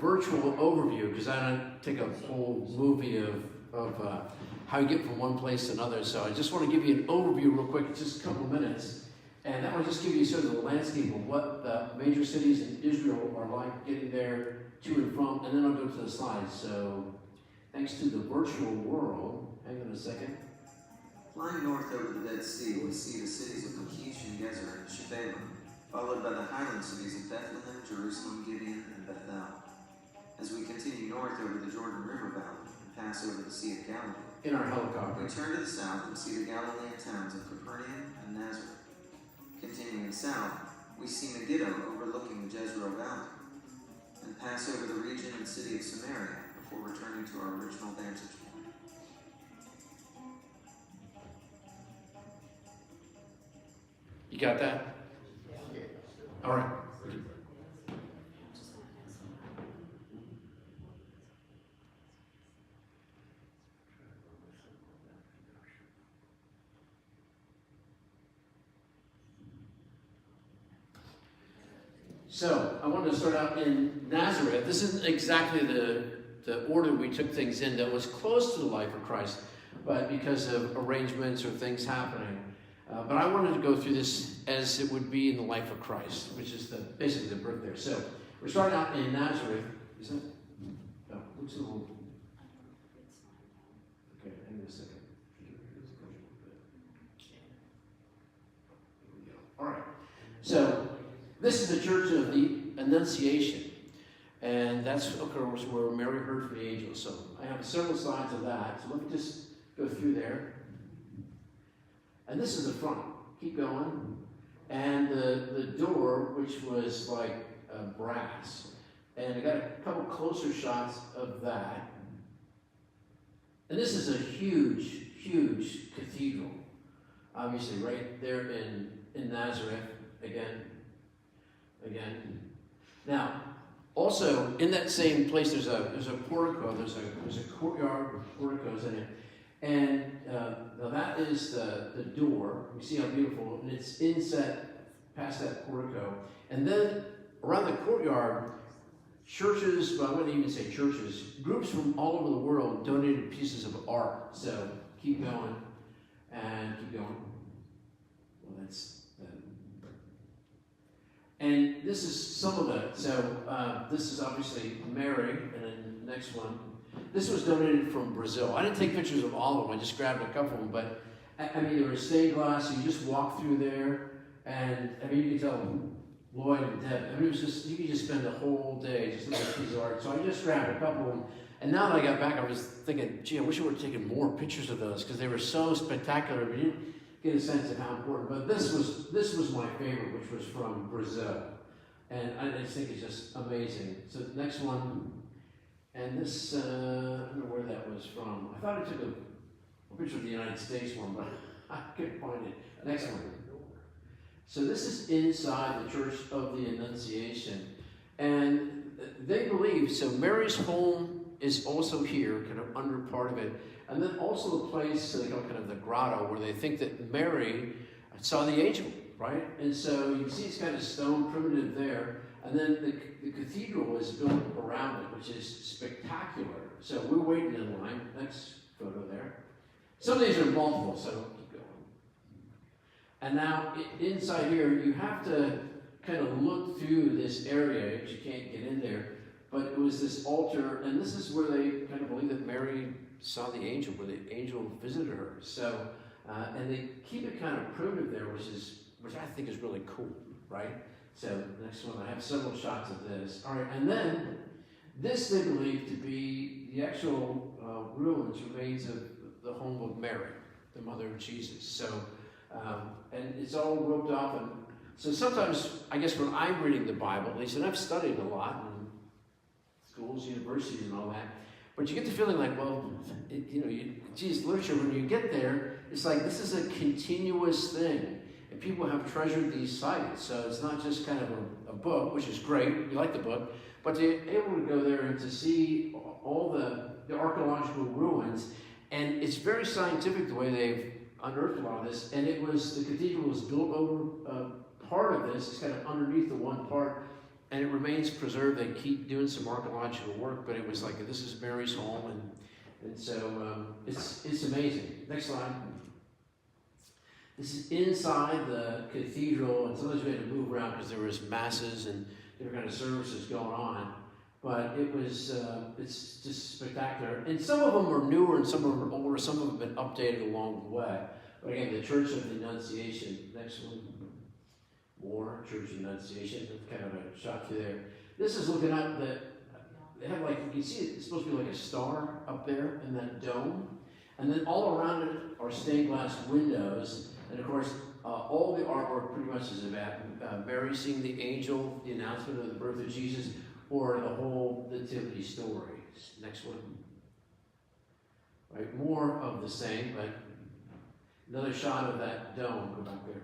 virtual overview, because I don't take a whole movie of how you get from one place to another. So I just want to give you an overview real quick, just a couple of minutes. And that will just give you sort of the landscape of what the major cities in Israel are like getting there to and from, and then I'll go to the slides. So thanks to the virtual world, hang on a second. Flying north over the Dead Sea, we see the cities of Lachish and Gezer and Shephelah, followed by the highland cities of Bethlehem, Jerusalem, Gibeon, and Bethel. As we continue north over the Jordan River Valley and pass over the Sea of Galilee, in our helicopter, we turn to the south and see the Galilean towns of Capernaum and Nazareth. Continuing south, we see Megiddo overlooking the Jezreel Valley, and pass over the region and city of Samaria before returning to our original vantage point. You got that? Yeah. All right. So I wanted to start out in Nazareth. This isn't exactly the order we took things in that was close to the life of Christ, but because of arrangements or things happening. But I wanted to go through this as it would be in the life of Christ, which is basically the birth there. So we're starting out in Nazareth. Is that? Oh, looks a little. Okay, hang on a second. Here we go. All right. So this is the Church of the Annunciation, and that's, of course, where Mary heard from the angel. So I have several slides of that. So let me just go through there. And this is the front. Keep going. And the door, which was like brass. And I got a couple closer shots of that. And this is a huge, huge cathedral. Obviously, right there in Nazareth. Again. Now, also in that same place, there's a portico. There's a courtyard with porticos in it. And now that is the door. You see how beautiful, and it's inset past that portico. And then around the courtyard, churches, well, I wouldn't even say churches, groups from all over the world donated pieces of art. So keep going, and keep going. Well, that's and this is some of it. So this is obviously Mary, and then the next one. This was donated from Brazil. I didn't take pictures of all of them. I just grabbed a couple of them. But, I mean, there was stained glass. So you just walk through there. And, I mean, you can tell Lloyd and Deb. I mean, it was just, you could just spend the whole day just looking at these art. So I just grabbed a couple of them. And now that I got back, I was thinking, gee, I wish I would have taken more pictures of those because they were so spectacular. We didn't get a sense of how important. But this was my favorite, which was from Brazil. And I just think it's just amazing. So the next one. And this, I don't know where that was from. I thought I took a picture of the United States one, but I couldn't find it. Next one. So this is inside the Church of the Annunciation. And they believe, so Mary's home is also here, kind of under part of it. And then also a place, they call kind of the grotto, where they think that Mary saw the angel, right? And so you can see it's kind of stone primitive there. And then the cathedral is built around it, which is spectacular. So we're waiting in line. Next photo there. Some of these are multiple, so keep going. And now inside here, you have to kind of look through this area because you can't get in there. But it was this altar, and this is where they kind of believe that Mary saw the angel, where the angel visited her. So, and they keep it kind of primitive there, which I think is really cool, right? So next one, I have several shots of this. All right, and then this they believe to be the actual remains of the home of Mary, the mother of Jesus. So, and it's all roped off. And so sometimes, I guess when I'm reading the Bible, at least, and I've studied a lot in schools, universities, and all that, but you get the feeling like, well, Jesus' literature, when you get there, it's like this is a continuous thing. And people have treasured these sites. So it's not just kind of a book, which is great. You like the book. But to be able to go there and to see all the archaeological ruins. And it's very scientific the way they've unearthed a lot of this. And the cathedral was built over part of this. It's kind of underneath the one part. and it remains preserved. They keep doing some archaeological work, but it was like, this is Mary's home, and so it's amazing. Next slide. This is inside the cathedral, and sometimes we had to move around because there was masses and different kind of services going on. But it was, it's just spectacular. And some of them are newer and some of them are older. Some of them have been updated along the way. But again, the Church of the Annunciation. Next one. More Church of the Annunciation. That's kind of a shot through there. This is looking up that they have, like, you can see it's supposed to be like a star up there in that dome. And then all around it are stained glass windows. And of course, all the artwork pretty much is about Mary seeing the angel, the announcement of the birth of Jesus, or the whole nativity story. Next one. Right, more of the same, but another shot of that dome. Go back there.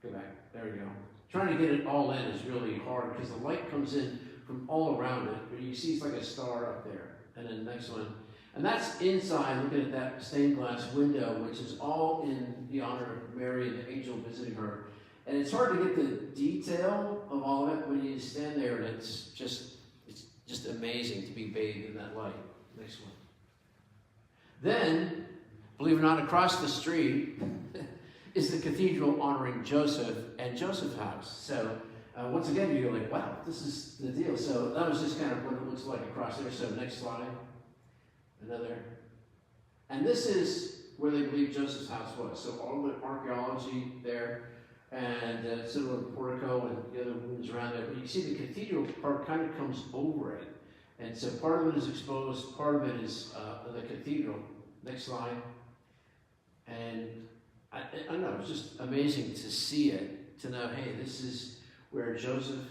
Go back. There we go. Trying to get it all in is really hard because the light comes in from all around it, but you see it's like a star up there. And then the next one. And that's inside, looking at that stained glass window, which is all in the honor of Mary and the angel visiting her. And it's hard to get the detail of all of it when you stand there, and it's just amazing to be bathed in that light. Next one. Then, believe it or not, across the street is the cathedral honoring Joseph and Joseph's house. So once again, you go like, wow, this is the deal. So that was just kind of what it looks like across there. So next slide. Another. And this is where they believe Joseph's house was. So all the archaeology there, and sort of a portico and the other rooms around there. But you see the cathedral part kind of comes over it. And so part of it is exposed, part of it is the cathedral. Next slide. And I don't know, it's just amazing to see it, to know, hey, this is where Joseph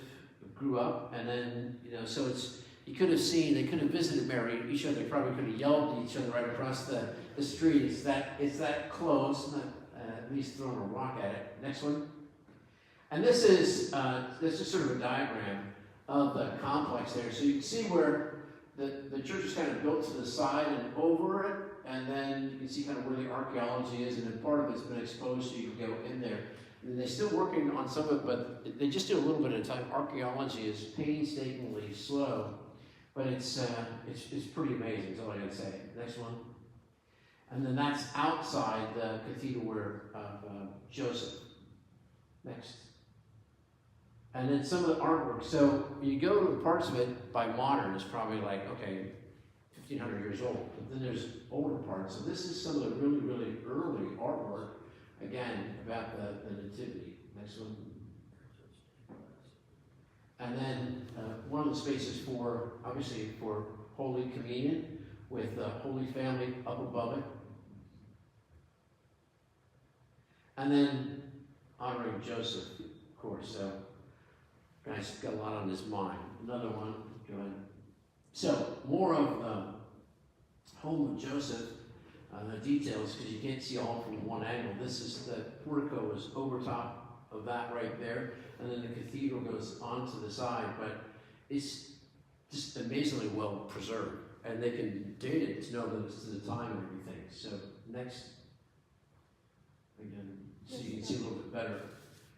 grew up. And then, so it's, you could have seen, they could have visited Mary, each other, they probably could have yelled at each other right across the street. It's that close, not at least throwing a rock at it. Next one. And this is sort of a diagram of the complex there. So you can see where the church is kind of built to the side and over it, and then you can see kind of where the archaeology is, and then part of it's been exposed so you can go in there. And they're still working on some of it, but they just do a little bit at a time. Archaeology is painstakingly slow, but it's pretty amazing, is all I gotta say. Next one. And then that's outside the cathedral of Joseph. Next. And then some of the artwork. So when you go to parts of it by modern, it's probably like, okay, 1,500 years old. But then there's older parts. So this is some of the really, really early artwork, again, about the nativity. Next one. And then one of the spaces for, obviously, for Holy Communion with the Holy Family up above it. And then honoring Joseph, of course. So, guy's got a lot on his mind. Another one. Go ahead. So, more of the home of Joseph, the details, because you can't see all from one angle. This is the portico is over top of that right there, and then the cathedral goes onto the side, but it's just amazingly well preserved, and they can date it to know that it's to the time and everything. So next, again, so you can see a little bit better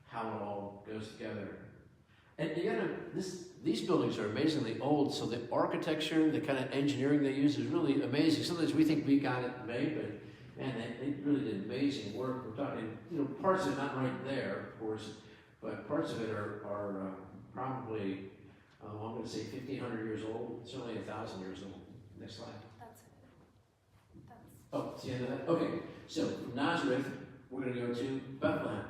how it all goes together. And you gotta, these buildings are amazingly old, so the architecture, the kind of engineering they use is really amazing. Sometimes we think we got it made, but man, they really did amazing work. We're talking, parts of it not right there, of course, but parts of it are probably, I'm going to say 1,500 years old, certainly 1,000 years old. Next slide. That's it. Oh, it's the end of that? Okay, so from Nazareth, we're going to go to Bethlehem.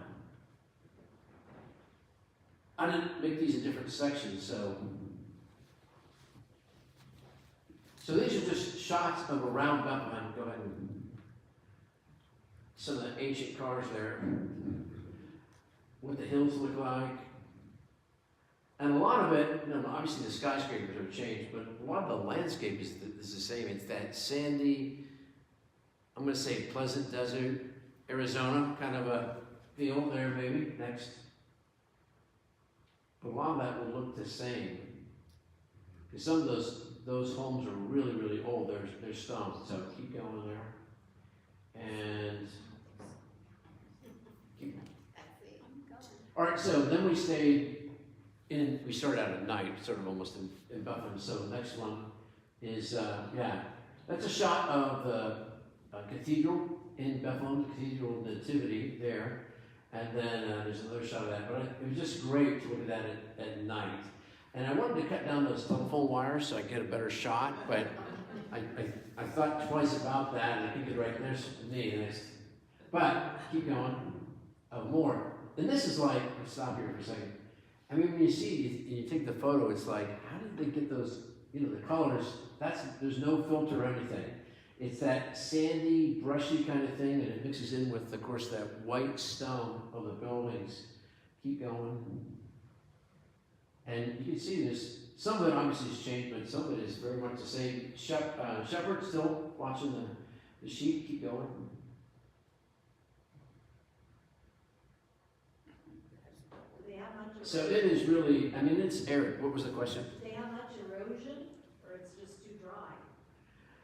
I didn't make these in different sections, so these are just shots of around Bethlehem. Go ahead and some of the ancient cars there, what the hills look like. And a lot of it, obviously the skyscrapers have changed, but a lot of the landscape is the same. It's that sandy, I'm going to say pleasant desert, Arizona kind of a feel there maybe. Next. But a lot of that will look the same. Because some of those homes are really, really old. They're stone. So keep going there. And keep. All right, so then we stayed we started out at night, sort of almost in Bethlehem. So the next one is, that's a shot of the cathedral in Bethlehem, the Cathedral Nativity there. And then there's another shot of that. But it was just great to look at that at night. And I wanted to cut down those telephone wires so I could get a better shot, but I thought twice about that, and I think right there's me. But keep going. More. And this is like, I'll stop here for a second. I mean, when you see, you take the photo, it's like, how did they get those, the colors? There's no filter or anything. It's that sandy, brushy kind of thing, and it mixes in with, of course, that white stone of the buildings. Keep going. And you can see this, some of it obviously has changed, but some of it is very much the same. Shepherd still watching the sheep. Keep going. So it is really, I mean, it's arid. What was the question? Do they have much erosion, or it's just too dry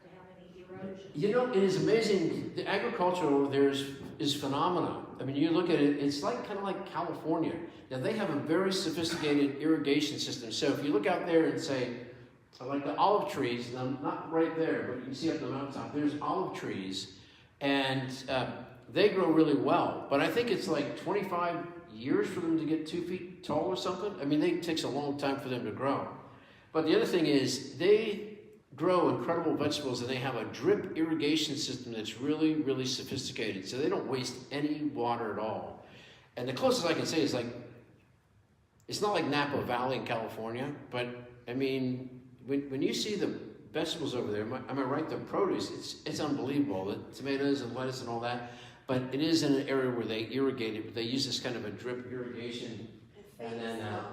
to have any erosion? It is amazing. The agriculture over there is phenomenal. I mean, you look at it, it's like kind of like California. Now, they have a very sophisticated irrigation system. So if you look out there and say, like the olive trees, and I'm not right there, but you can see up the mountaintop, there's olive trees, and they grow really well. But I think it's like 25 years for them to get 2 feet tall or something. I mean, it takes a long time for them to grow. But the other thing is, they grow incredible vegetables, and they have a drip irrigation system that's really, really sophisticated. So they don't waste any water at all. And the closest I can say is like, it's not like Napa Valley in California, but I mean, when you see the vegetables over there, am I right? The produce, it's unbelievable. The tomatoes and lettuce and all that. But it is in an area where they irrigate it. They use this kind of a drip irrigation. And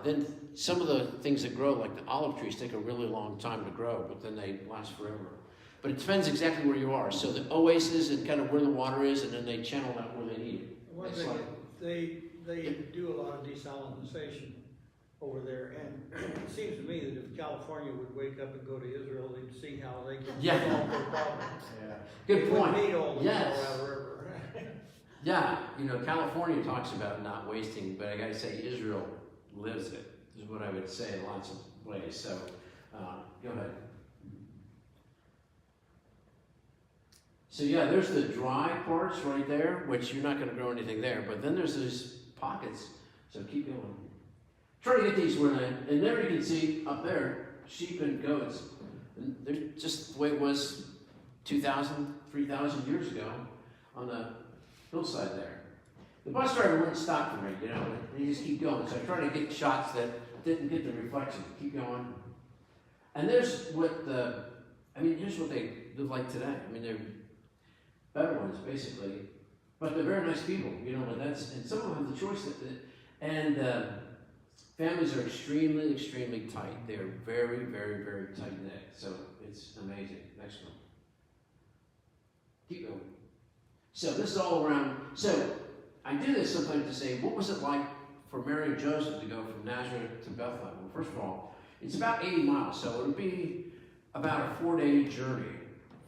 then some of the things that grow, like the olive trees, take a really long time to grow, but then they last forever. But it depends exactly where you are. So the oasis and kind of where the water is, and then they channel that where they need it. One thing, they do a lot of desalinization over there, and it seems to me that if California would wake up and go to Israel, they'd see how they can solve their problems. Good point. They would need all the Yes. Colorado River. Yeah, California talks about not wasting, but I gotta say Israel lives it, is what I would say in lots of ways. So, go ahead. So yeah, there's the dry parts right there, which you're not gonna grow anything there, but then there's those pockets, so keep going. Try to get these where and there you can see up there, sheep and goats. And they're just the way it was 2,000, 3,000 years ago on the hillside there. The bus driver wouldn't stop for me, and he just keep going. So I try to get shots that didn't get the reflection. Keep going. And there's here's what they live like today. I mean, they're better ones, basically. But they're very nice people, and some of them have the choice. Families are extremely, extremely tight. They're very, very, very tight-knit. So it's amazing. Next one. Keep going. So this is all around. So I do this sometimes to say, what was it like for Mary and Joseph to go from Nazareth to Bethlehem? Well, first of all, it's about 80 miles, so it would be about a 4-day journey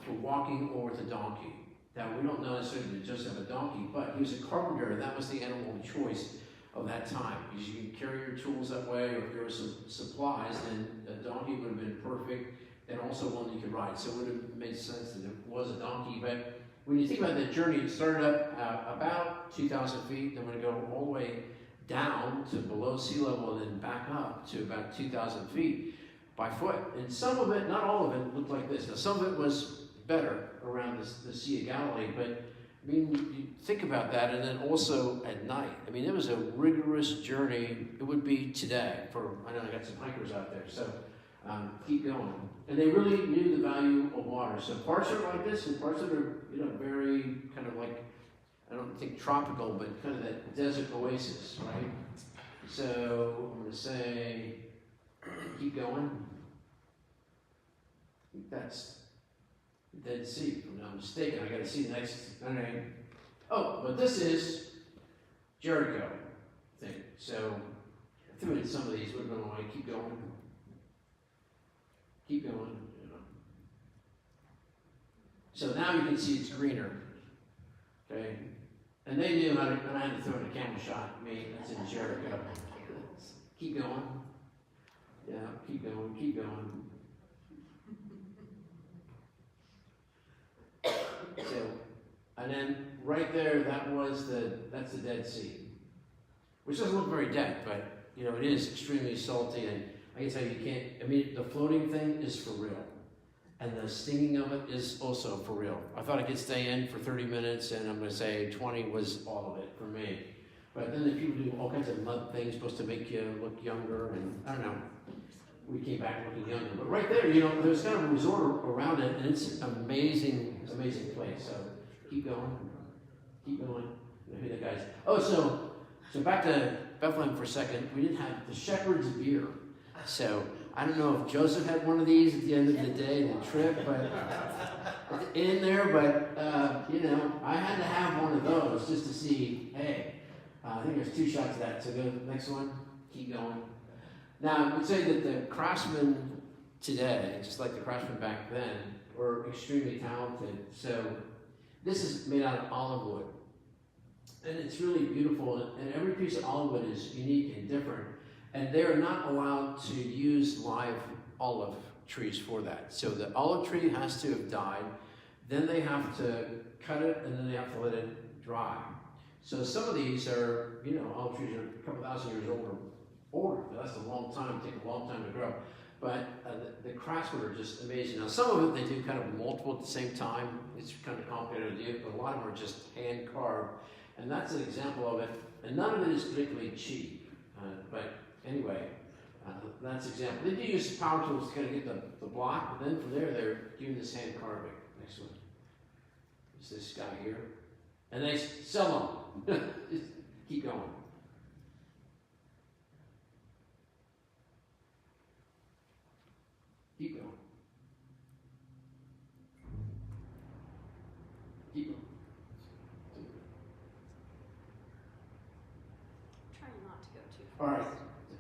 for walking or with a donkey. Now, we don't know necessarily that Joseph had a donkey, but he was a carpenter, and that was the animal of choice of that time. Because you can carry your tools that way, or if there were some supplies, then a donkey would have been perfect, and also one that you could ride. So it would have made sense that it was a donkey, but when you think about that journey, it started up about 2,000 feet, then we're going to go all the way down to below sea level and then back up to about 2,000 feet by foot. And some of it, not all of it, looked like this. Now, some of it was better around the Sea of Galilee, but I mean, you think about that, and then also at night. I mean, it was a rigorous journey. It would be today I know I got some hikers out there, so keep going. And they really knew the value of water. So parts are like this, and parts that are, very kind of like, I don't think tropical, but kind of that desert oasis, right? So I'm going to say, keep going. I think that's the Dead Sea, if I'm not mistaken. I got to see the next. Okay. Oh, but this is Jericho thing. So I threw in some of these. We're going to keep going. Keep going. So now you can see it's greener. Okay? And they knew how to, and I had to throw in a camel shot. That's in Jericho. Keep going. Yeah, keep going, keep going. So, and then right there, that's the Dead Sea. Which doesn't look very dead, but you know, it is extremely salty, and I can tell you, the floating thing is for real. And the stinging of it is also for real. I thought I could stay in for 30 minutes, and I'm going to say 20 was all of it for me. But then the people do all kinds of mud things supposed to make you look younger, and I don't know. We came back looking younger. But right there, you know, there's kind of a resort around it, and it's amazing. It's an amazing place. So keep going. Keep going. You know who the guys. Oh, so back to Bethlehem for a second. We didn't have the shepherd's beer. So I don't know if Joseph had one of these at the end of the day, the trip, but in there. But you know, I had to have one of those just to see. Hey, I think there's 2 shots of that. So go to the next one. Keep going. Now I would say that the craftsmen today, just like the craftsmen back then, were extremely talented. So this is made out of olive wood, and it's really beautiful. And every piece of olive wood is unique and different. And they're not allowed to use live olive trees for that. So the olive tree has to have died, then they have to cut it, and then they have to let it dry. So some of these are, you know, olive trees are a couple thousand years older. That's a long time, take a long time to grow. But the craftsmen are just amazing. Now some of it they do kind of multiple at the same time. It's kind of complicated to do, but a lot of them are just hand carved. And that's an example of it. And none of it is particularly cheap, but anyway, that's an example. They do use power tools to kind of get the block, but then from there, they're doing this hand carving. Next one. It's this guy here. And they sell them. Just keep going. Keep going. Keep going. Trying not to go too far. All right.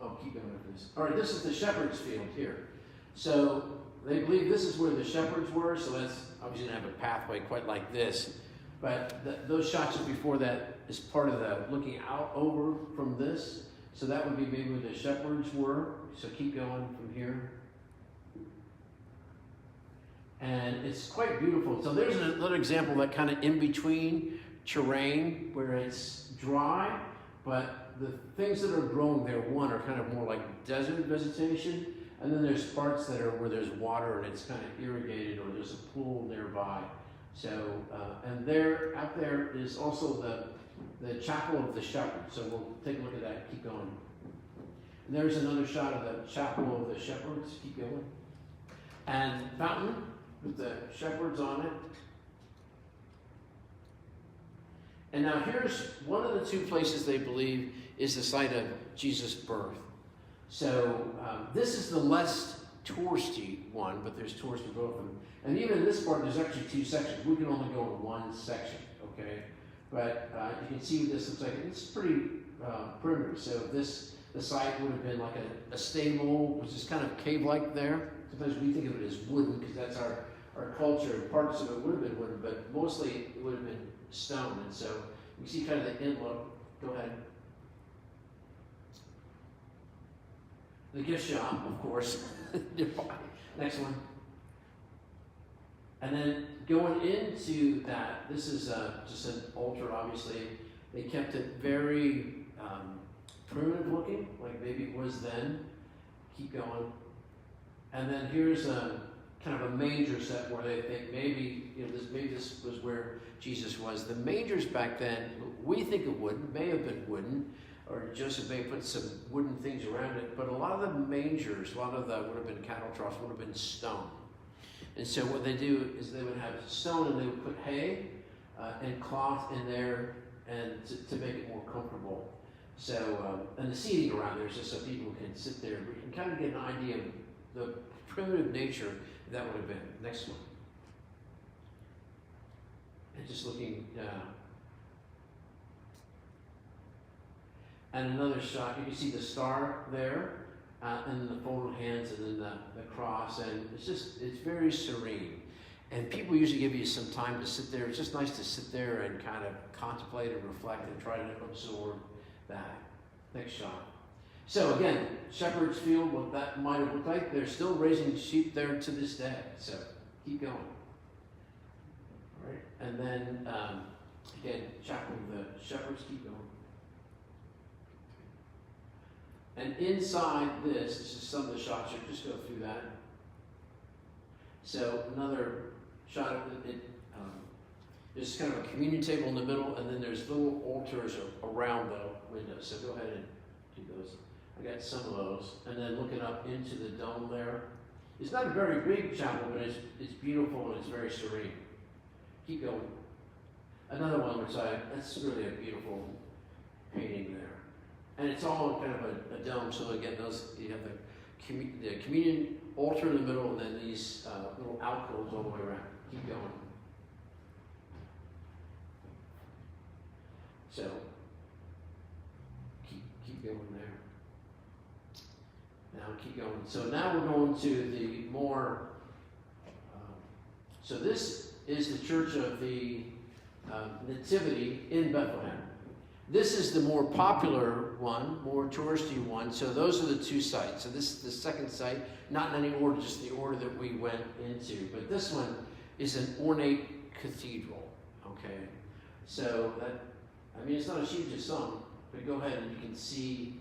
Oh, keep going with this. All right, this is the shepherd's field here. So they believe this is where the shepherds were, so that's obviously going to have a pathway quite like this. But those shots before that is part of the looking out over from this. So that would be maybe where the shepherds were. So keep going from here. And it's quite beautiful. So there's another example that kind of in between terrain where it's dry, but the things that are growing there, one, are kind of more like desert vegetation, and then there's parts that are where there's water and it's kind of irrigated, or there's a pool nearby. So, and there, out there is also the chapel of the shepherds. So we'll take a look at that. Keep going. And there's another shot of the chapel of the shepherds. Keep going. And fountain with the shepherds on it. And now here's one of the 2 places they believe is the site of Jesus' birth. So this is the less touristy one, but there's tourists in both of them. And even in this part, there's actually 2 sections. We can only go in one section, okay? But you can see what this looks like. It's pretty primitive. So the site would have been like a stable, which is kind of cave-like there. Sometimes we think of it as wooden because that's our culture. Parts of it would have been wooden, but mostly it would have been stone. And so you see kind of the in look. Go ahead. The gift shop, of course. Next one. And then going into that, this is just an altar, obviously. They kept it very primitive looking, like maybe it was then. Keep going. And then here's a kind of a manger set where they think maybe, you know, this was where Jesus was. The mangers back then, we think of wooden, may have been wooden, or Joseph may put some wooden things around it, but a lot of the mangers, a lot of the would have been cattle troughs, would have been stone. And so what they do is they would have stone and they would put hay and cloth in there and to make it more comfortable. So, and the seating around there is just so people can sit there. We can kind of get an idea of the primitive nature that would have been. Next one. And just looking, and another shot, you can see the star there, and the folded hands, and then the cross, and it's very serene. And people usually give you some time to sit there. It's just nice to sit there and kind of contemplate and reflect and try to absorb that. Next shot. So again, Shepherd's Field, what that might have looked like, they're still raising sheep there to this day. So keep going. All right, and then again, Chapel of the Shepherds, keep going. And inside this is some of the shots. You'll just go through that. So another shot of it. There's kind of a communion table in the middle, and then there's little altars around the windows. So go ahead and do those. I got some of those. And then looking up into the dome there. It's not a very big chapel, but it's beautiful and it's very serene. Keep going. Another one, that's really a beautiful painting there. And it's all kind of a dome, so again, you have the communion altar in the middle, and then these little alcoves all the way around. Keep going. So, keep going there. Now keep going. So now we're going to the more, so this is the Church of the Nativity in Bethlehem. This is the more popular one, more touristy one. So those are the two sites. So this is the second site, not in any order, just the order that we went into. But this one is an ornate cathedral. Okay, so that, I mean, it's not as huge as some, but go ahead and you can see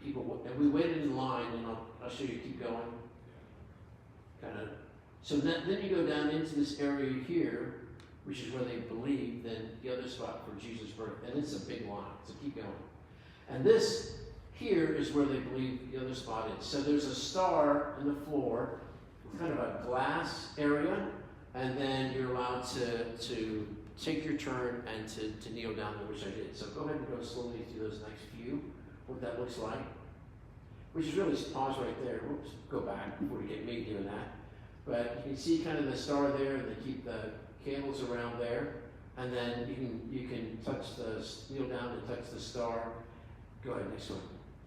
people. And we waited in line, and I'll show you. Keep going. Kind of. So then you go down into this area here, which is where they believe, then the other spot for Jesus' birth. And it's a big line, so keep going. And this here is where they believe the other spot is. So there's a star in the floor, kind of a glass area, and then you're allowed to take your turn and to kneel down there, which I did. So go ahead and go slowly through those next few, what that looks like. Which is really, pause right there. Whoops, go back before you get me doing that. But you can see kind of the star there, and they keep the candles around there, and then you can kneel down and touch the star. Go ahead, next one.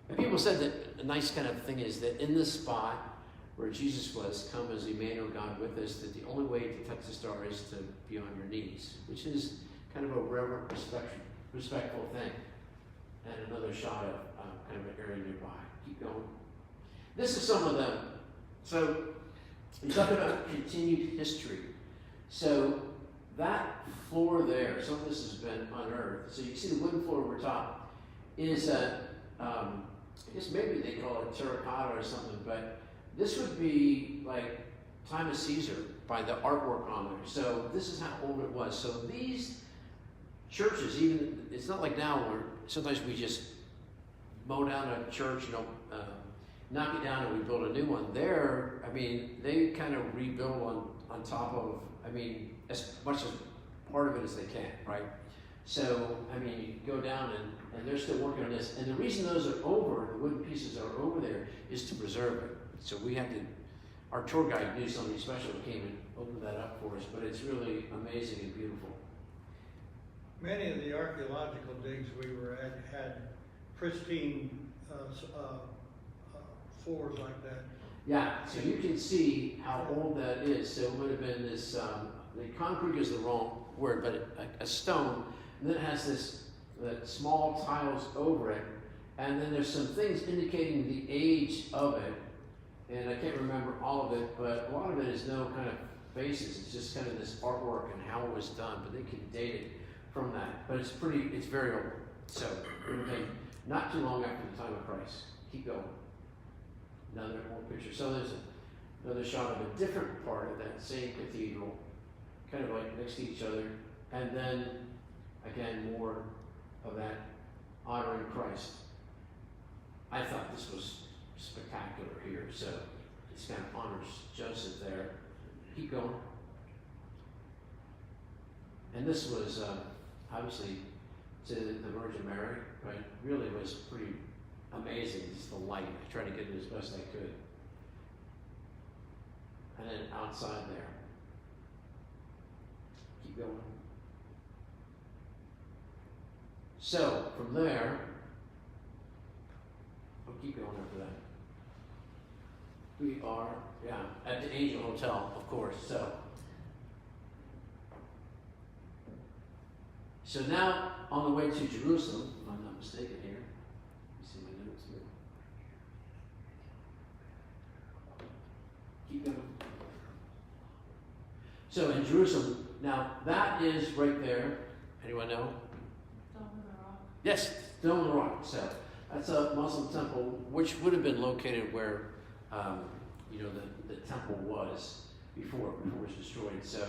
And people said that a nice kind of thing is that in this spot where Jesus was, come as Emmanuel, God with us, that the only way to touch the star is to be on your knees, which is kind of a reverent, respectful thing. And another shot of kind of an area nearby. Keep going. This is some of them. So we talk about continued history. So that floor there, some of this has been unearthed. So you see the wooden floor over top is I guess maybe they call it terracotta or something, but this would be like time of Caesar by the artwork on there. So this is how old it was. So these churches, even, it's not like now where sometimes we just mow down a church, knock it down and we build a new one. There, I mean, they kind of rebuild on top of, I mean, as much as part of it as they can, right? So, I mean, you go down and they're still working on this. And the reason those are over, the wooden pieces are over there, is to preserve it. So we had to, our tour guide knew something special, came and opened that up for us, but it's really amazing and beautiful. Many of the archaeological digs we were at had pristine floors like that. Yeah, so you can see how old that is. So it would have been this, the concrete is the wrong word, but a stone, and then it has the small tiles over it, and then there's some things indicating the age of it, and I can't remember all of it, but a lot of it is no kind of basis. It's just kind of this artwork and how it was done, but they can date it from that. But it's very old. So it would have been not too long after the time of Christ. Keep going. Another more picture. So there's another shot of a different part of that same cathedral, kind of like next to each other, and then again more of that honoring Christ. I thought this was spectacular here, so it's kind of honors Joseph there. Keep going. And this was obviously to the Virgin Mary, but really was pretty amazing, just the light. I tried to get it as best I could. And then outside there. Keep going. So, from there, we'll keep going after that. We are, at the Angel Hotel, of course. So now, on the way to Jerusalem, if I'm not mistaken here, let me see my Keep going. So in Jerusalem, now that is right there. Anyone know? Dome of the Rock. Yes, Dome of the Rock. So that's a Muslim temple, which would have been located where, the temple was before it was destroyed. So,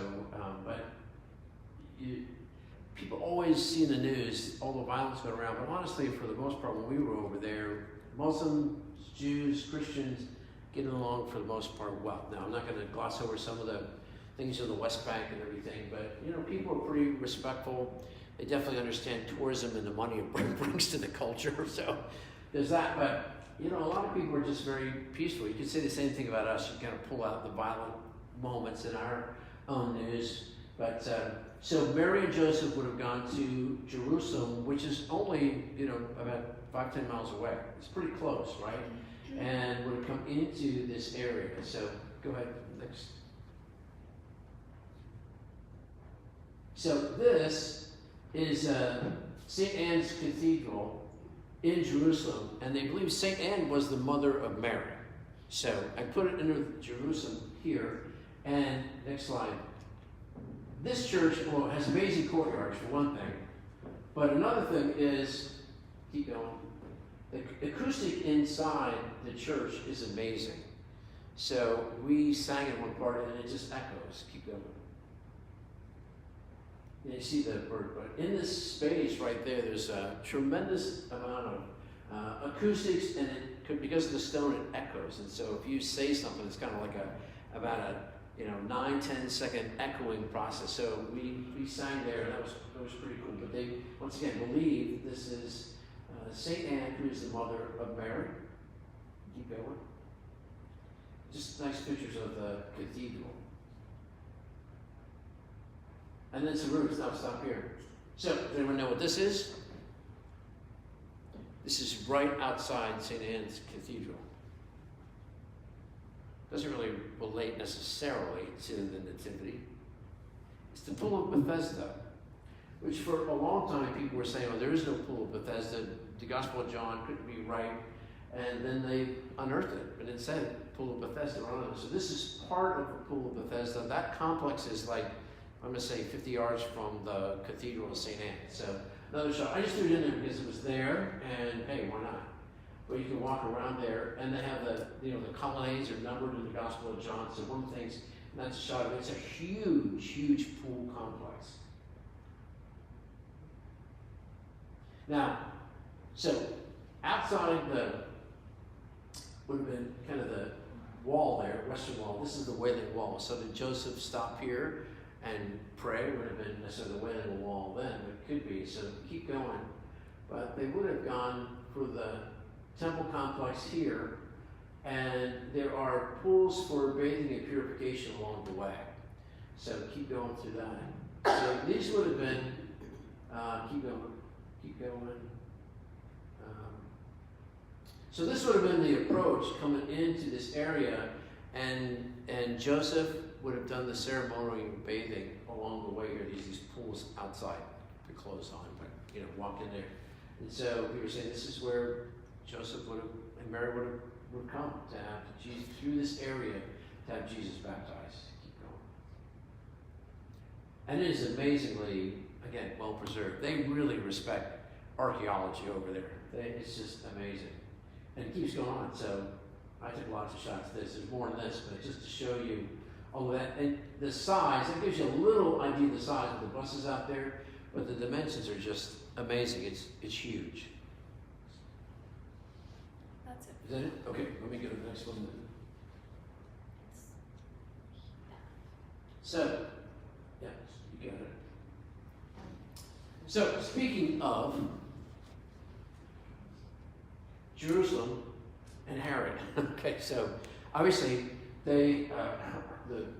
people always see in the news all the violence going around, but honestly, for the most part, when we were over there, Muslims, Jews, Christians, getting along for the most part well. Now, I'm not going to gloss over some of the things in the West Bank and everything, but people are pretty respectful. They definitely understand tourism and the money it brings to the culture. So there's that. But a lot of people are just very peaceful. You could say the same thing about us. You kind of pull out the violent moments in our own news. But so Mary and Joseph would have gone to Jerusalem, which is only about 5-10 miles away. It's pretty close, right? And would have come into this area. So go ahead, next. So this is St. Anne's Cathedral in Jerusalem, and they believe St. Anne was the mother of Mary. So I put it into Jerusalem here, and next slide. This church has amazing courtyards for one thing, but another thing is, keep going, the acoustic inside the church is amazing. So we sang in one part and it just echoes. Keep going. And you see the bird, but in this space right there, there's a tremendous amount of acoustics, and because of the stone, it echoes. And so if you say something, it's kind of like about a 9-10 second echoing process. So we sang there, and that was pretty cool. But they once again believe this is Saint Anne, who is the mother of Mary. Keep going. Just nice pictures of the cathedral. And then some roofs. Now stop here. So, does anyone know what this is? This is right outside St. Anne's Cathedral. Doesn't really relate necessarily to the Nativity. It's the Pool of Bethesda, which for a long time people were saying, there is no Pool of Bethesda. The Gospel of John couldn't be right. And then they unearthed it, and it said Pool of Bethesda on it. So this is part of the Pool of Bethesda. That complex is like, I'm going to say 50 yards from the Cathedral of St. Anne. So another shot. I just threw it in there because it was there, and hey, why not? But you can walk around there, and they have the colonnades are numbered in the Gospel of John. So one of the things, and that's a shot of it. It's a huge, huge pool complex. Now, so outside would have been kind of the wall there, western wall. This is the Wailing Wall. So did Joseph stop here and pray? It would have been necessarily the Wailing Wall then, but it could be. So keep going. But they would have gone for the temple complex here, and there are pools for bathing and purification along the way. So keep going through that. So these would have been, keep going. So this would have been the approach coming into this area, and Joseph would have done the ceremonial bathing along the way here. These pools outside, the clothes on, but walk in there. And so we were saying this is where Joseph would have and Mary would come to have Jesus through this area to have Jesus baptized. Keep going. And it is amazingly, again, well preserved. They really respect archaeology over there. It's just amazing. And it keeps going on. So I took lots of shots of this. There's more than this, but just to show you all of that. And the size, that gives you a little idea of the size of the buses out there, but the dimensions are just amazing. It's huge. That's it. Is that it? Okay, let me go to the next one. So, yeah, you got it. So, speaking of Jerusalem and Herod. Okay, so obviously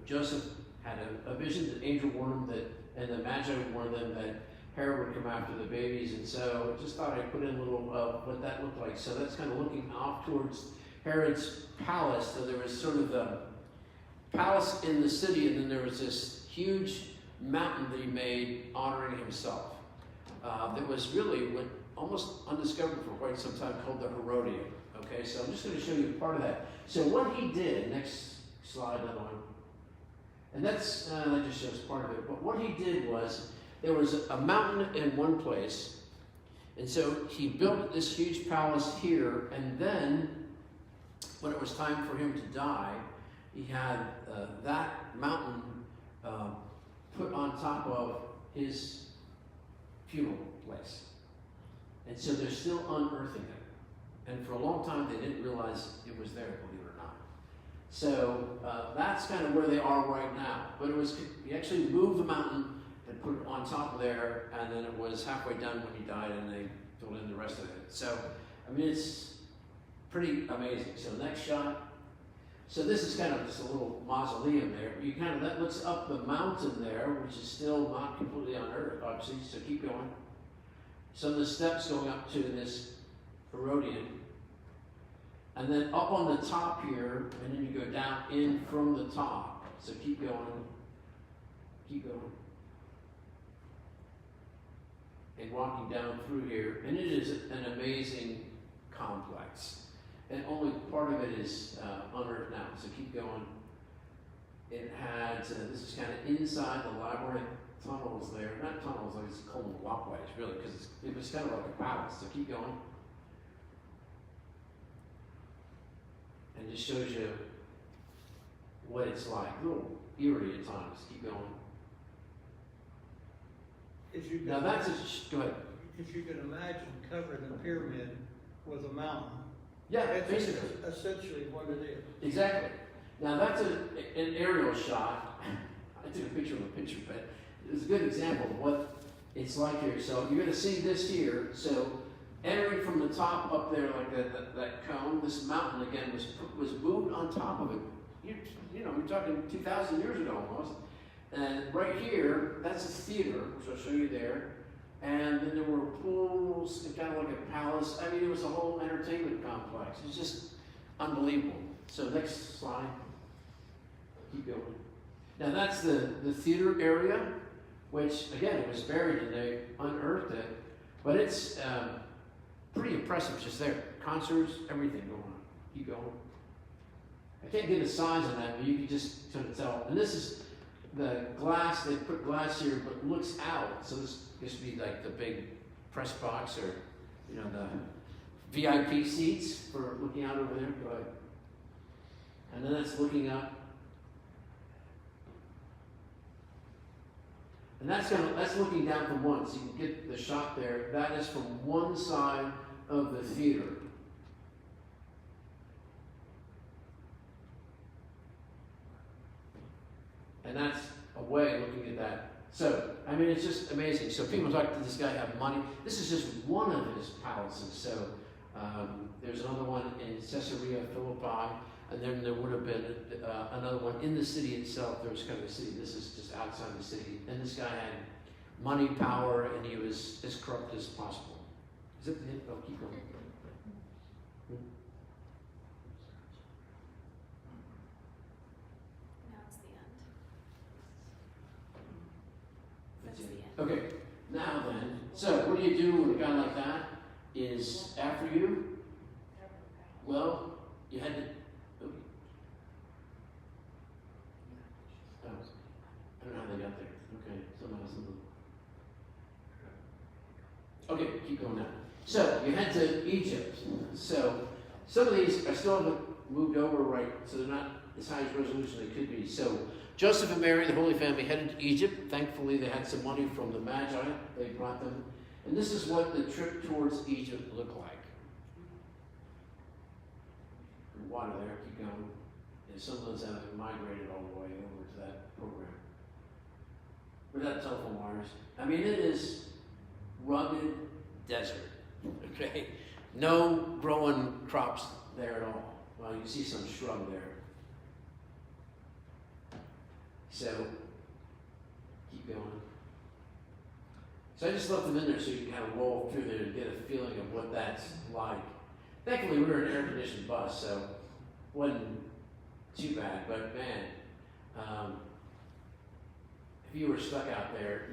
Joseph had a vision. The angel warned him and the Magi warned them that Herod would come after the babies, and so I just thought I'd put in a little what that looked like. So that's kind of looking off towards Herod's palace. So there was sort of the palace in the city, and then there was this huge mountain that he made honoring himself. That was really almost undiscovered for quite some time, called the Herodium. Okay, so I'm just going to show you part of that. So what he did, next slide that on. And that just shows part of it. But what he did was, there was a mountain in one place, and so he built this huge palace here, and then when it was time for him to die, he had that mountain put on top of his funeral place. And so they're still unearthing it. And for a long time, they didn't realize it was there, believe it or not. So that's kind of where they are right now. But it was, he actually moved the mountain and put it on top of there, and then it was halfway done when he died, and they filled in the rest of it. So, I mean, it's pretty amazing. So next shot. So this is kind of just a little mausoleum there. You kind of, that looks up the mountain there, which is still not completely unearthed, obviously, so keep going. Some of the steps going up to this Herodian. And then up on the top here, and then you go down in from the top. So keep going. Keep going. And walking down through here. And it is an amazing complex. And only part of it is unearthed now, so keep going. It had, this is kind of inside the library, tunnels there. Not tunnels, I just call them walkways, really, because it was kind of like a palace, so keep going. And just shows you what it's like. A little eerie at times. Keep going. If you Now could, that's go ahead. if you could imagine covering a pyramid with a mountain. Yeah, That's basically. essentially what it is. Exactly. Now that's an aerial shot. I took a picture of a picture, but it's a good example of what it's like here. So you're going to see this here. So entering from the top up there, like that cone, this mountain again was moved on top of it. You know, we're talking 2,000 years ago almost. And right here, that's a theater, which I'll show you there. And then there were pools, and kind of like a palace. I mean, it was a whole entertainment complex. It's just unbelievable. So next slide. Keep going. Now that's the theater area, which again, it was buried and they unearthed it. But it's pretty impressive just there. Concerts, everything going on. Keep going. I can't get a size on that, but you can just sort of tell. And this is the glass, they put glass here, but looks out. So this used to be like the big press box or, you know, the VIP seats for looking out over there. Go ahead. And then that's looking up. And that's looking down from one, so you can get the shot there. That is from one side of the theater. And that's a way looking at that. So, I mean, it's just amazing. So people talk, did this guy have money? This is just one of his palaces. So there's another one in Caesarea Philippi, and then there would have been another one in the city itself. There was kind of a city. This is just outside the city. And this guy had money, power, and he was as corrupt as possible. Is it the end? Oh, keep going. Now it's the end. That's That's it. the end. Okay, now then, so what do you do with a guy like that? Is after you, well, you had to, oh, I don't know how they got there. Okay, somehow, okay, keep going now. So, you head to Egypt. So, some of these I still haven't moved over right, so they're not as high as resolution they could be. So, Joseph and Mary, the Holy Family, headed to Egypt. Thankfully, they had some money from the Magi. They brought them. And this is what the trip towards Egypt looked like. Water there, keep going. And some of those haven't migrated all the way over to that program. Without telephone wires. I mean, it is rugged desert. Okay? No growing crops there at all. Well, you see some shrub there. So, keep going. So I just left them in there so you can kind of roll through there and get a feeling of what that's like. Thankfully, we were in an air-conditioned bus, so it wasn't too bad. But man, if you were stuck out there,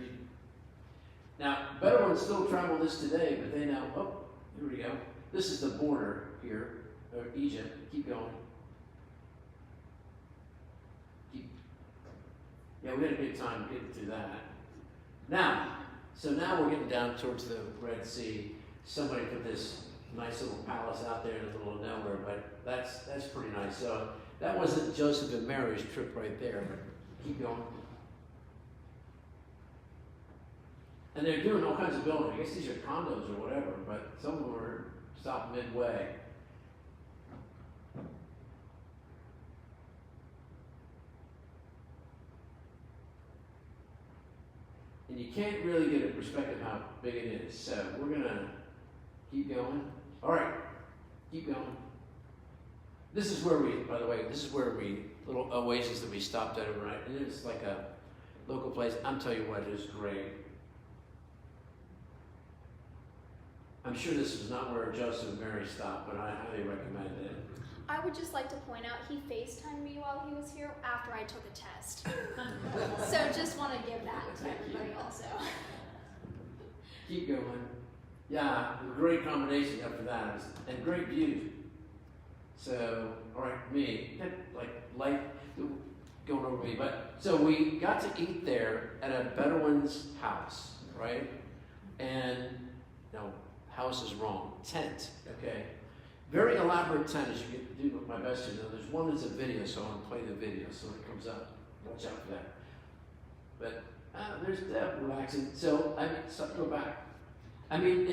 now better ones still travel this today, but they now, oh, here we go. This is the border here of Egypt. Keep going. Yeah, we had a good time getting through that. Now, so now we're getting down towards the Red Sea. Somebody put this nice little palace out there in the middle of nowhere, but that's pretty nice. So that wasn't Joseph and Mary's trip right there, but keep going. And they're doing all kinds of building. I guess these are condos or whatever, but some of them are stopped midway. And you can't really get a perspective how big it is. So we're gonna keep going. All right, keep going. This is where we, by the way, little oasis that we stopped at overnight. And it's like a local place. I'm telling you what, it is great. I'm sure this was not where Joseph and Mary stopped, but I highly recommend it. I would just like to point out he FaceTimed me while he was here after I took a test. So just want to give that to everybody also. Keep going. Yeah, a great combination after that, and great views. So, all right, me, like going over me, but so we got to eat there at a Bedouin's house, right? And no, house is wrong. Tent, okay. Very elaborate tent, as you can do my best to know. There's one that's a video, so I'm going to play the video so when it comes up. Watch out for that. But there's Deb relaxing. So, go back. I mean,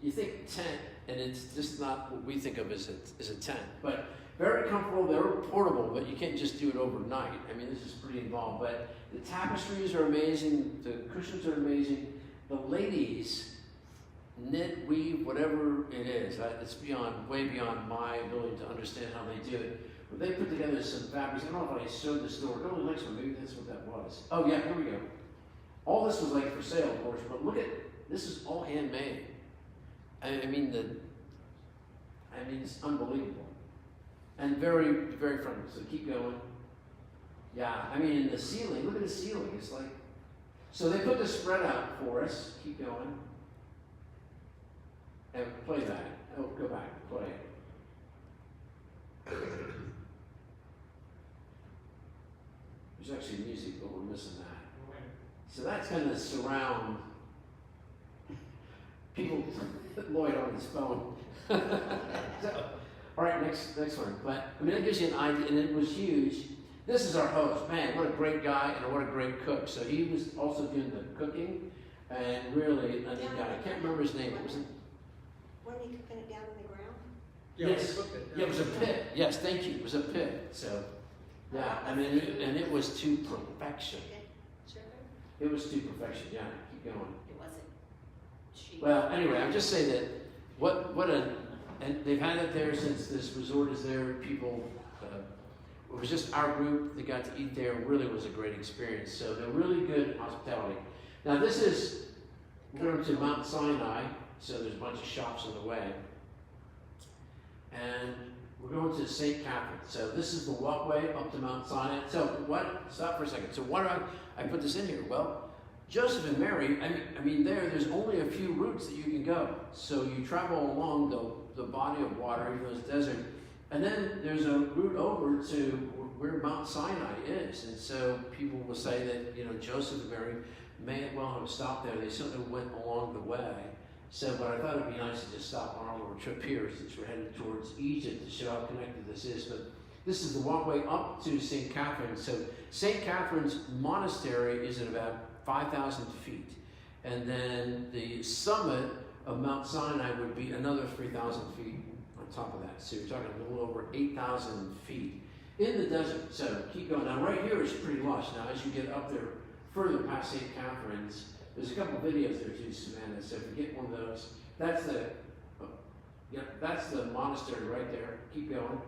you think tent, and it's just not what we think of as a tent. But very comfortable, they're portable, but you can't just do it overnight. I mean, this is pretty involved. But the tapestries are amazing, the cushions are amazing. The ladies knit, weave, whatever it is. It's way beyond my ability to understand how they do it. But they put together some fabrics. I don't know if I showed the store. Go to the next one. Maybe that's what that was. Oh yeah, here we go. All this was like for sale, of course. But look at this is all handmade. I mean it's unbelievable, and very very friendly. So keep going. Yeah, I mean the ceiling. Look at the ceiling. It's like so they put the spread out for us. Keep going. And play that. Oh, go back. Play. There's actually music, but we're missing that. So that's kind of surround people. Lloyd on his phone. So, all right, next one. But I mean, that gives you an idea, and it was huge. This is our host. Man, what a great guy and what a great cook. So he was also doing the cooking, and really a neat guy. I can't remember his name. Wasn't he cooking it down in the ground? Yeah, yes. Yeah, it was a pit. Yes, thank you. It was a pit. So, yeah, I mean, and it was to perfection. It was to perfection. Yeah, keep going. It wasn't cheap. Well, anyway, I'm just saying that and they've had it there since this resort is there. People, it was just our group that got to eat there. It really was a great experience. So they're really good hospitality. Now we're going to Mount Sinai. So there's a bunch of shops on the way. And we're going to St. Catherine. So this is the walkway up to Mount Sinai. So stop for a second. So why do I put this in here? Well, Joseph and Mary, I mean there's only a few routes that you can go. So you travel along the body of water, even though it's desert. And then there's a route over to where Mount Sinai is. And so people will say that, Joseph and Mary may well have stopped there. They certainly went along the way. So, but I thought it'd be nice to just stop on our little trip here since we're headed towards Egypt to show how connected this is. But this is the walkway up to St. Catherine. So St. Catherine's monastery is at about 5,000 feet. And then the summit of Mount Sinai would be another 3,000 feet on top of that. So you're talking a little over 8,000 feet in the desert. So keep going. Now right here is pretty lush. Now as you get up there further past St. Catherine's, there's a couple of videos there too, Savannah. So if you get one of those, that's the monastery right there. Keep going.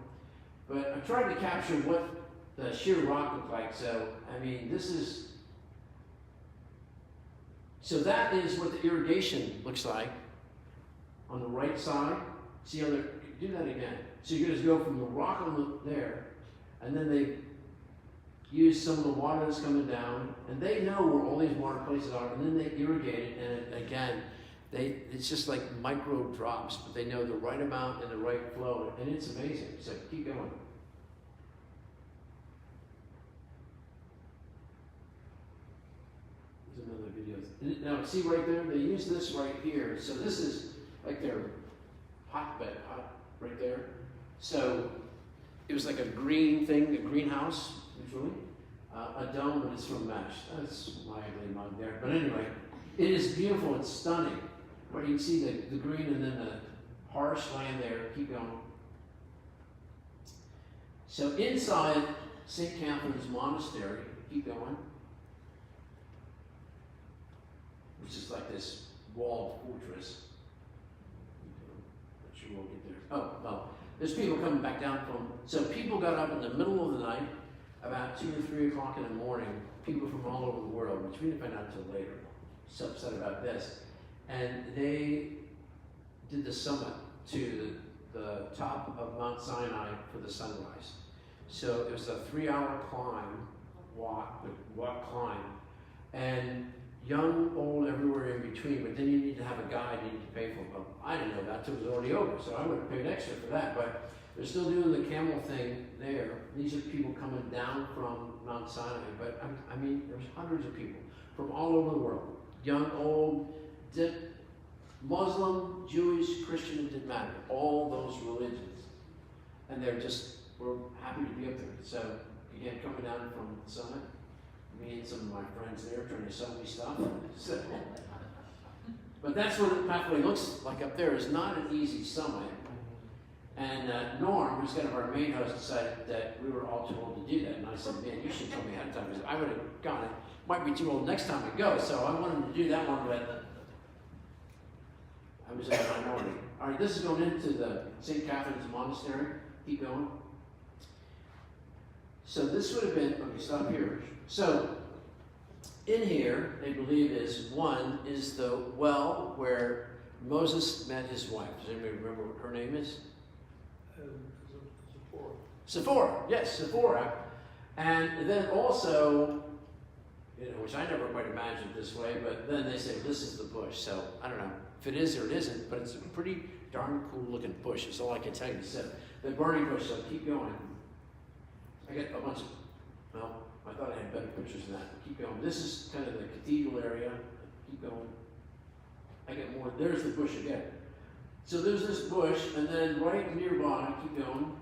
But I tried to capture what the sheer rock looked like. So I mean, that is what the irrigation looks like on the right side. See how do that again. So you're going to go from the rock on there, and then they use some of the water that's coming down, and they know where all these water places are, and then they irrigate it, and again, it's just like micro drops, but they know the right amount and the right flow, and it's amazing. So keep going. Now, see right there, they use this right here. So this is like their hotbed, right there. So it was like a green thing, a greenhouse, usually. A dome, but it's from mesh. That's my ugly mug there. But anyway, it is beautiful. It's stunning. Where you can see the green and then the harsh land there. Keep going. So inside St. Catherine's Monastery, keep going, which is like this walled fortress. Not sure we'll get there. Oh, well, there's people coming back down from, so people got up in the middle of the night, about 2 or 3 o'clock in the morning, people from all over the world, which we didn't find out until later, so upset about this. And they did the summit to the top of Mount Sinai for the sunrise. So it was a 3-hour climb, and young, old, everywhere in between, but then you need to have a guide, you need to pay for it. Well, I didn't know that till it was already over, so I would have paid extra for that, but they're still doing the camel thing there. These are people coming down from Mount Sinai, but I mean, there's hundreds of people from all over the world. Young, old, Muslim, Jewish, Christian, it didn't matter. All those religions. And we're happy to be up there. So, again, coming down from the summit, me and some of my friends there trying to sell me stuff. So, but that's what the pathway looks like up there. It's not an easy summit. And Norm, who's kind of our main host, decided that we were all too old to do that. And I said, man, you should tell me ahead of time, because I would have gone. It might be too old next time I go. So I wanted to do that one, but I was in a minority. All right, this is going into the St. Catherine's Monastery. Keep going. So this would have been, okay, stop here. So in here, they believe is the well where Moses met his wife. Does anybody remember what her name is? Sephora, yes, Sephora. And then also, which I never quite imagined this way, but then they say, this is the bush. So I don't know if it is or it isn't, but it's a pretty darn cool looking bush. That's all I can tell you. So the burning bush, so keep going. I got a bunch of, well, I thought I had better pictures than that. Keep going. This is kind of the cathedral area. Keep going. I get more. There's the bush again. So there's this bush, and then right nearby, keep going.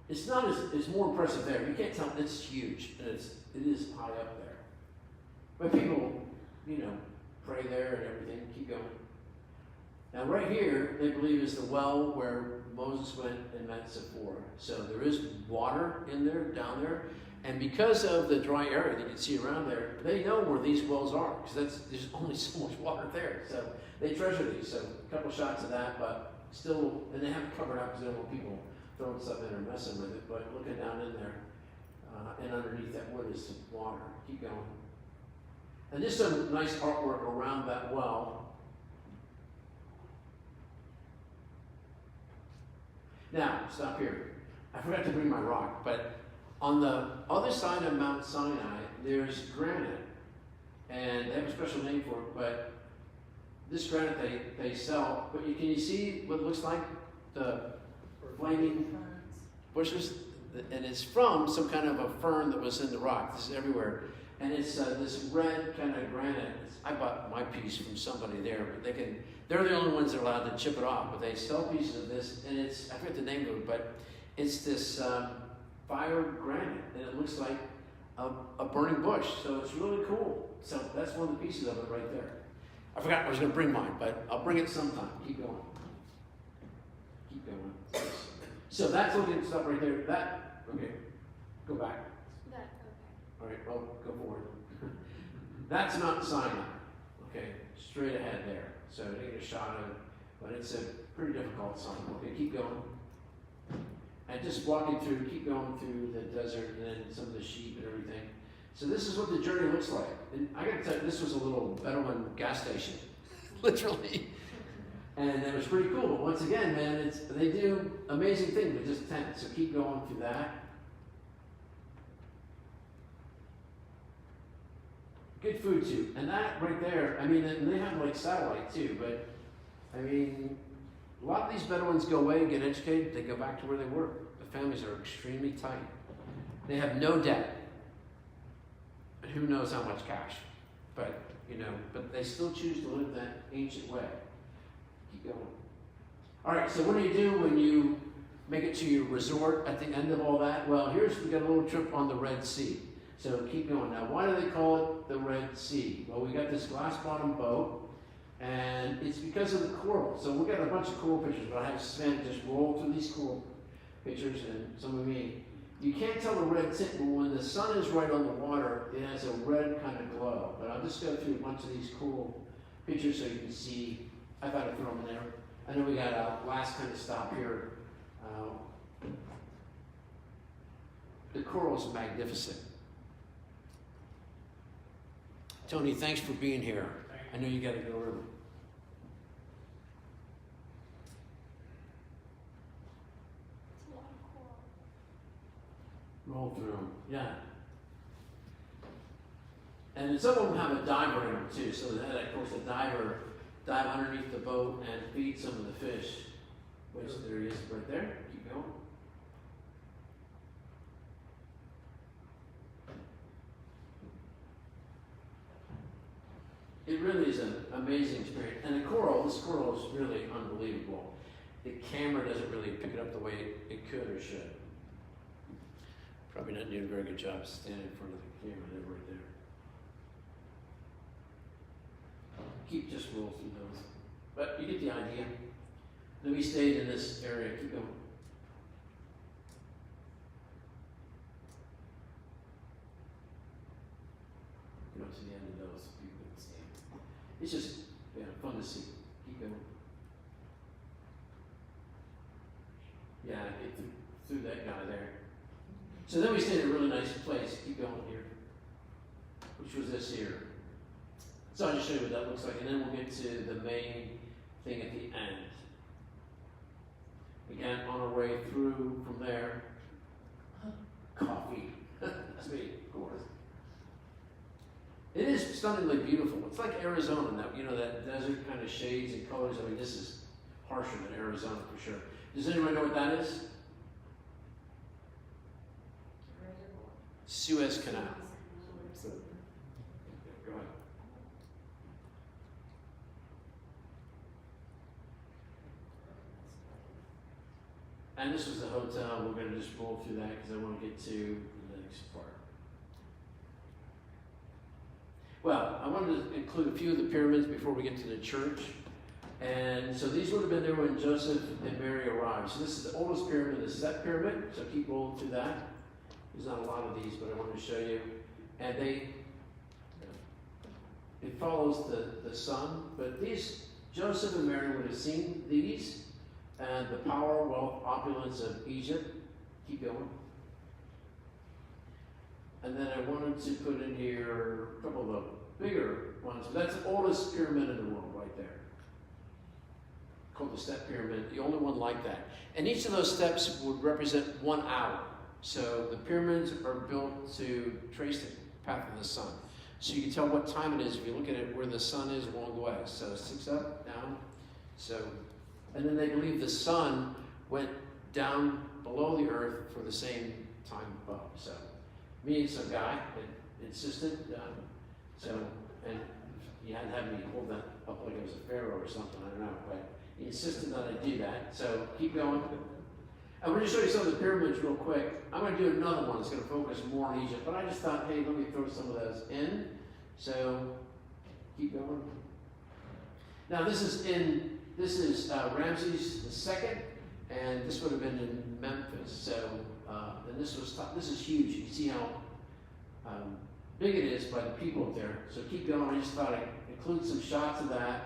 It's not as, it's more impressive there. You can't tell, it's huge, and it is high up there. But people, pray there and everything, keep going. Now right here, they believe is the well where Moses went and met Sephora. So there is water in there, down there, and because of the dry area that you can see around there, they know where these wells are, because there's only so much water there. So they treasure these. So a couple shots of that, but still, and they have it covered up because they don't want people throwing stuff in or messing with it. But looking down in there, and underneath that wood is some water. Keep going. And just some nice artwork around that well. Now, stop here. I forgot to bring my rock, but on the other side of Mount Sinai, there's granite. And they have a special name for it, but this granite they sell. But can you see what looks like the flaming bushes? And it's from some kind of a fern that was in the rock. This is everywhere. And it's this red kind of granite. I bought my piece from somebody there, but they're the only ones that are allowed to chip it off. But they sell pieces of this, and I forget the name of it, but it's this fire granite, and it looks like a burning bush. So it's really cool. So that's one of the pieces of it right there. I forgot I was going to bring mine, but I'll bring it sometime. Keep going. Keep going. So that's looking stuff right there. Okay, go back. Okay. All right, well, go forward. That's Mount Sinai. Okay, straight ahead there. So I didn't get a shot of it, but it's a pretty difficult sign. Okay, keep going. And just keep going through the desert and then some of the sheep and everything. So this is what the journey looks like. And I gotta tell you, this was a little Bedouin gas station, literally. And it was pretty cool. But once again, man, they do amazing things with just tents. So keep going through that. Good food too. And that right there, I mean, and they have like satellite too, but I mean, a lot of these Bedouins go away and get educated, they go back to where they were. The families are extremely tight. They have no debt. and who knows how much cash. But, but they still choose to live that ancient way. Keep going. All right, so what do you do when you make it to your resort at the end of all that? Well, we got a little trip on the Red Sea. So keep going. Now, why do they call it the Red Sea? Well, we got this glass-bottom boat, and it's because of the coral. So we got a bunch of coral pictures, but I have Sven just roll through these coral pictures, and some of me. You can't tell the red tint, but when the sun is right on the water, it has a red kind of glow. But I'll just go through a bunch of these cool pictures so you can see. I thought I'd throw them in there. And then we got a last kind of stop here. The coral is magnificent. Tony, thanks for being here. I know you got to go early. It's a lot of coral. Roll through them, yeah. And some of them have a diver in them too, so that, of course, the diver dive underneath the boat and feed some of the fish, which there he is right there. Keep going. It really is an amazing experience. And this coral is really unbelievable. The camera doesn't really pick it up the way it could or should. Probably not doing a very good job standing in front of the camera there, right there. Keep just roll through those. But you get the idea. Then we stayed in this area. Keep going. You don't see the end of those. People can see it. It's just fun to see. Keep going. Yeah, get through that guy there. So then we stayed in a really nice place. Keep going here. Which was this here. So I'll just show you what that looks like, and then we'll get to the main thing at the end. Again, on our way through from there, coffee. That's me, of course. It is stunningly beautiful. It's like Arizona, that desert kind of shades and colors. I mean, this is harsher than Arizona for sure. Does anyone know what that is? Suez Canal. Go ahead. And this was the hotel. We're going to just roll through that because I want to get to the next part. Well, I wanted to include a few of the pyramids before we get to the church. And so these would have been there when Joseph and Mary arrived. So this is the oldest pyramid, the Set Pyramid. So keep rolling through that. There's not a lot of these, but I wanted to show you. And it follows the sun. But these, Joseph and Mary would have seen these and the power, wealth, opulence of Egypt. Keep going. And then I wanted to put in here a couple of the bigger ones. But that's the oldest pyramid in the world right there. Called the Step Pyramid, the only one like that. And each of those steps would represent 1 hour. So the pyramids are built to trace the path of the sun. So you can tell what time it is if you look at it where the sun is along the way. So 6 up, down. And then they believe the sun went down below the earth for the same time above. So me and some guy insisted, and he had to have me hold that up like it was a pharaoh or something, I don't know, but he insisted that I do that. So keep going. I'm going to show you some of the pyramids real quick. I'm going to do another one that's going to focus more on Egypt, but I just thought, hey, let me throw some of those in. So keep going. Now this is Ramses II, and this would have been in Memphis. So and this is huge. You can see how big it is by the people up there. So keep going. I just thought I'd include some shots of that.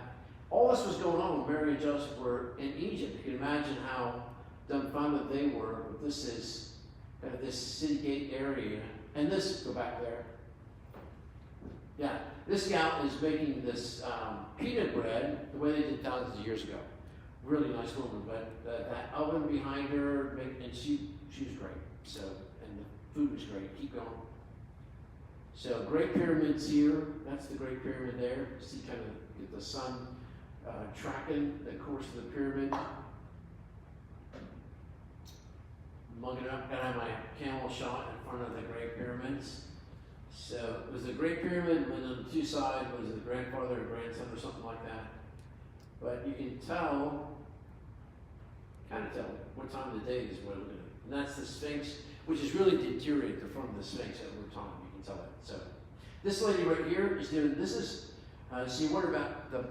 All this was going on when Mary and Joseph were in Egypt. You can imagine how dumbfounded they were. But this is kind of this city gate area. And this, go back there. Yeah, this gal is making this pita bread the way they did thousands of years ago. Really nice woman, but that oven behind her, and she was great. So, and the food was great. Keep going. So, Great Pyramids here. That's the Great Pyramid there. You see kind of get the sun tracking the course of the pyramid. Mugging up, got to have my camel shot in front of the Great Pyramids. So it was the Great Pyramid, and on the two sides was the grandfather or grandson or something like that. But you can tell, kind of tell, what time of the day is what we're looking at. And that's the Sphinx, which is really deteriorated the front of the Sphinx over time. You can tell it. So this lady right here is doing, this is, so you wonder about the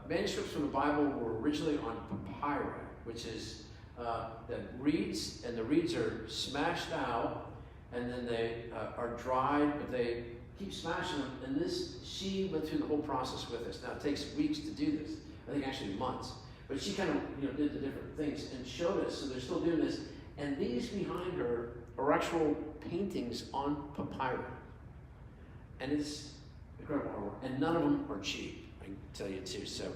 manuscripts from the Bible were originally on papyri, which is the reeds, and the reeds are smashed out, and then they are dried, but they keep smashing them. And this, she went through the whole process with us. Now it takes weeks to do this. I think actually months. But she kind of did the different things and showed us. So they're still doing this. And these behind her are actual paintings on papyri. And it's incredible artwork. And none of them are cheap, I can tell you too. So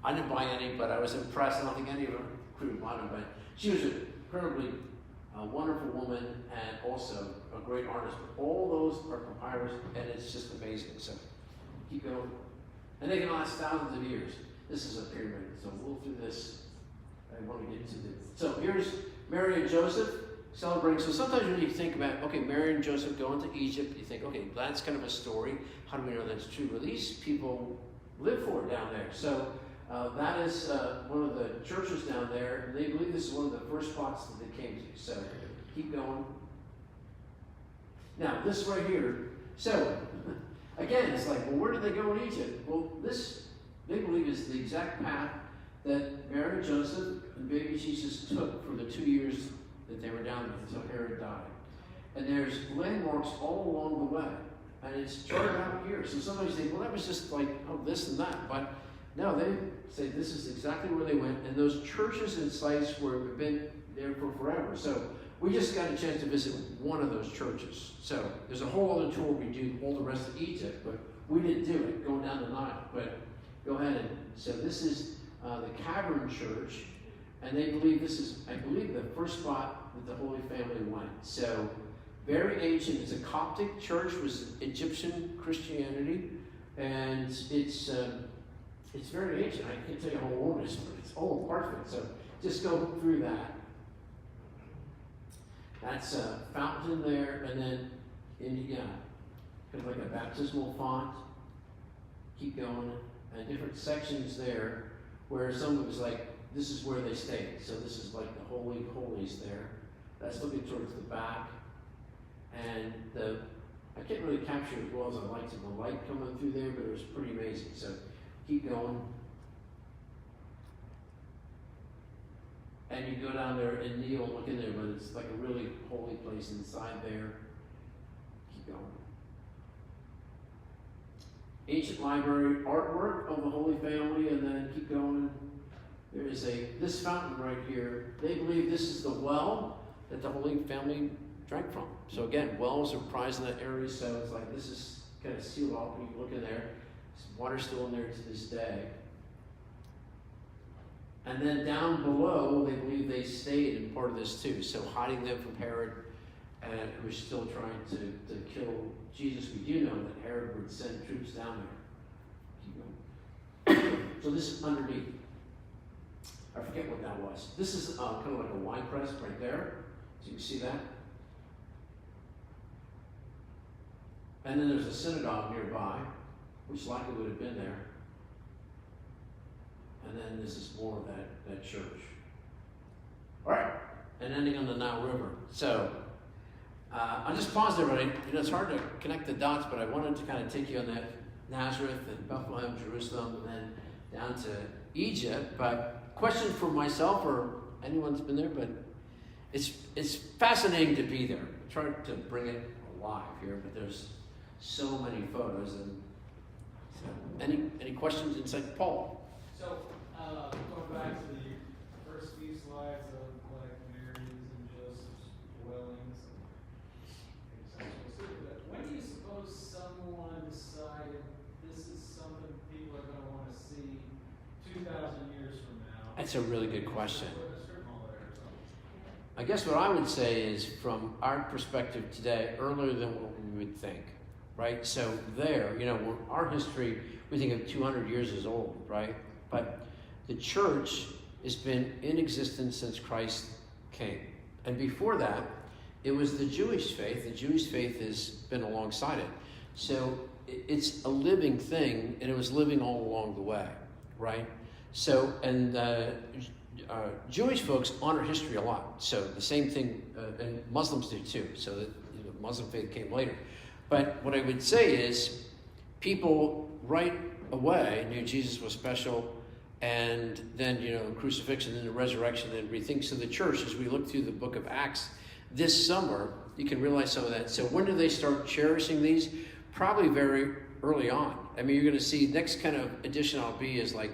I didn't buy any, but I was impressed. I don't think any of them could buy them. But she was an incredibly wonderful woman and also a great artist. But all those are papyrus, and it's just amazing. So keep going. And they can last thousands of years. This is a pyramid, so we'll do this. I want to get into this. So here's Mary and Joseph celebrating. So sometimes when you think about, okay, Mary and Joseph go into Egypt, you think, okay, that's kind of a story. How do we know that's true? Well, these people live for it down there. So that is one of the churches down there, and they believe this is one of the first spots that they came to. So keep going. Now, this right here. So, again, it's like, well, where did they go in Egypt? Well, this, they believe, is the exact path that Mary and Joseph and baby Jesus took for the 2 years that they were down there until Herod died. And there's landmarks all along the way. And it's charted out here. So somebody say, well, that was just like, oh, this and that. But no, they say this is exactly where they went. And those churches and sites were have been there for forever. So we just got a chance to visit one of those churches. So there's a whole other tour we do all the rest of Egypt, but we didn't do it going down the Nile. But go ahead and, so this is the Cavern Church, and they believe this is, I believe, the first spot that the Holy Family went. So very ancient. It's a Coptic church, was Egyptian Christianity, and it's very ancient. I can't tell you how old it is, but it's old, parts of it. So just go through that. That's a fountain there, and then kind of like a baptismal font. Keep going, and different sections there where some of it was like, this is where they stayed. So this is like the Holy of Holies there. That's looking towards the back. And I can't really capture it as well as I like to, the light coming through there, but it was pretty amazing. So keep going. And you go down there and kneel and look in there, but it's like a really holy place inside there. Keep going. Ancient library artwork of the Holy Family, and then keep going. There is this fountain right here. They believe this is the well that the Holy Family drank from. So again, wells are prized in that area, so it's like this is kind of sealed off when you look in there. There's water still in there to this day. And then down below, they believe they stayed in part of this too. So hiding them from Herod, and who was still trying to kill Jesus. We do know that Herod would send troops down there. Keep going. So this is underneath. I forget what that was. This is kind of like a wine press right there. So you can see that. And then there's a synagogue nearby, which likely would have been there. And then this is more of that church. All right, and ending on the Nile River. So I'll just pause there, everybody. It's hard to connect the dots, but I wanted to kind of take you on that Nazareth and Bethlehem, Jerusalem, and then down to Egypt. But question for myself or anyone that's been there, but it's fascinating to be there. I tried to bring it alive here, but there's so many photos. And so, any questions inside Paul? So, going back to the first few slides of like Mary's and Joseph's dwellings and but when do you suppose someone decided this is something people are going to want to see 2,000 years from now? That's a really good question. Put a strip mall there or something. I guess what I would say is, from our perspective today, earlier than what we would think, right? So there, our history, we think of 200 years as old, right? But the church has been in existence since Christ came. And before that, it was the Jewish faith. The Jewish faith has been alongside it. So it's a living thing, and it was living all along the way, right? So, and Jewish folks honor history a lot. So the same thing, and Muslims do too. So the Muslim faith came later. But what I would say is, people right away knew Jesus was special, and then, crucifixion and the resurrection and everything. So the church, as we look through the book of Acts this summer, you can realize some of that. So when do they start cherishing these? Probably very early on. I mean, you're going to see, next kind of edition I'll be is like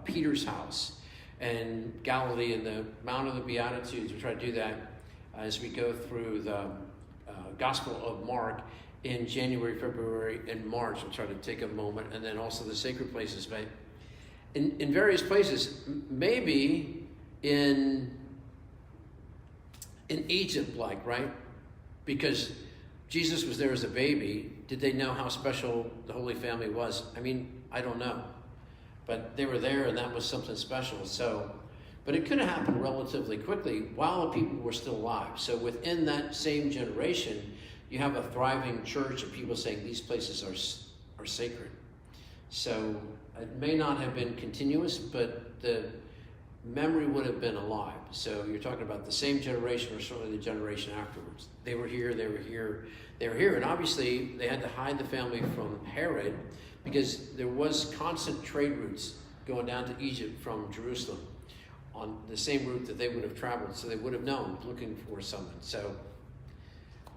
Peter's house and Galilee and the Mount of the Beatitudes. We try to do that as we go through the Gospel of Mark in January, February, and March. We'll try to take a moment, and then also the sacred places. But in various places, maybe in Egypt, right? Because Jesus was there as a baby. Did they know how special the Holy Family was? I mean, I don't know. But they were there, and that was something special. So, but it could have happened relatively quickly while the people were still alive. So within that same generation, you have a thriving church of people saying these places are sacred. So it may not have been continuous, but the memory would have been alive. So you're talking about the same generation, or certainly the generation afterwards. They were here, they were here, they were here. And obviously they had to hide the family from Herod, because there was constant trade routes going down to Egypt from Jerusalem on the same route that they would have traveled. So they would have known, looking for someone. So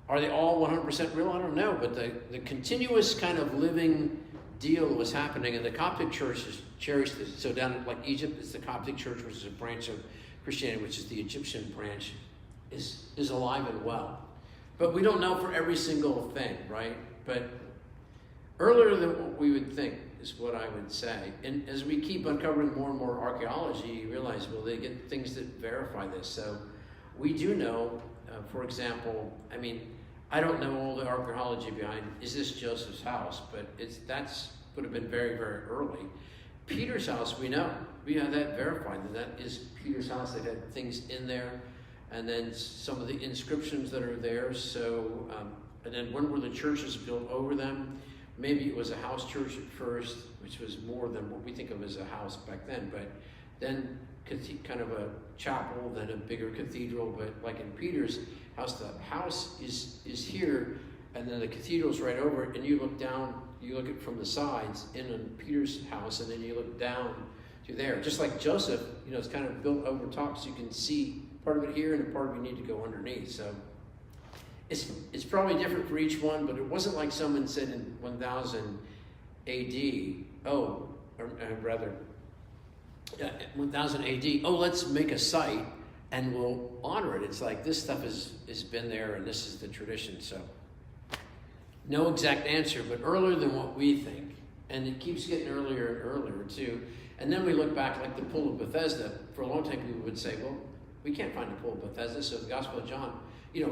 are they all 100% real? I don't know. But the continuous kind of living deal was happening, and the Coptic church has cherished this. So down in like Egypt, it's the Coptic church, which is a branch of Christianity, which is the Egyptian branch, is alive and well. But we don't know for every single thing, right? But earlier than what we would think is what I would say. And as we keep uncovering more and more archaeology, you realize, well, they get things that verify this. So we do know, for example, I mean, I don't know all the archaeology behind, is this Joseph's house? But that's would have been very, very early. Peter's house, we know. We have that verified, that is Peter's house. They had things in there. And then some of the inscriptions that are there. So, and then when were the churches built over them? Maybe it was a house church at first, which was more than what we think of as a house back then. But then kind of a chapel, then a bigger cathedral. But like in Peter's house, the house is here, and then the cathedral's right over it. And you look down, you look at from the sides in Peter's house, and then you look down to there. Just like Joseph, it's kind of built over top, so you can see part of it here, and a part of it you need to go underneath. So it's probably different for each one, but it wasn't like someone said in 1000 AD, 1000 AD, let's make a site and we'll honor it. It's like this stuff has been there, and this is the tradition. So no exact answer, but earlier than what we think. And it keeps getting earlier and earlier too. And then we look back, like the Pool of Bethesda. For a long time people would say, well, we can't find the Pool of Bethesda, so the Gospel of John,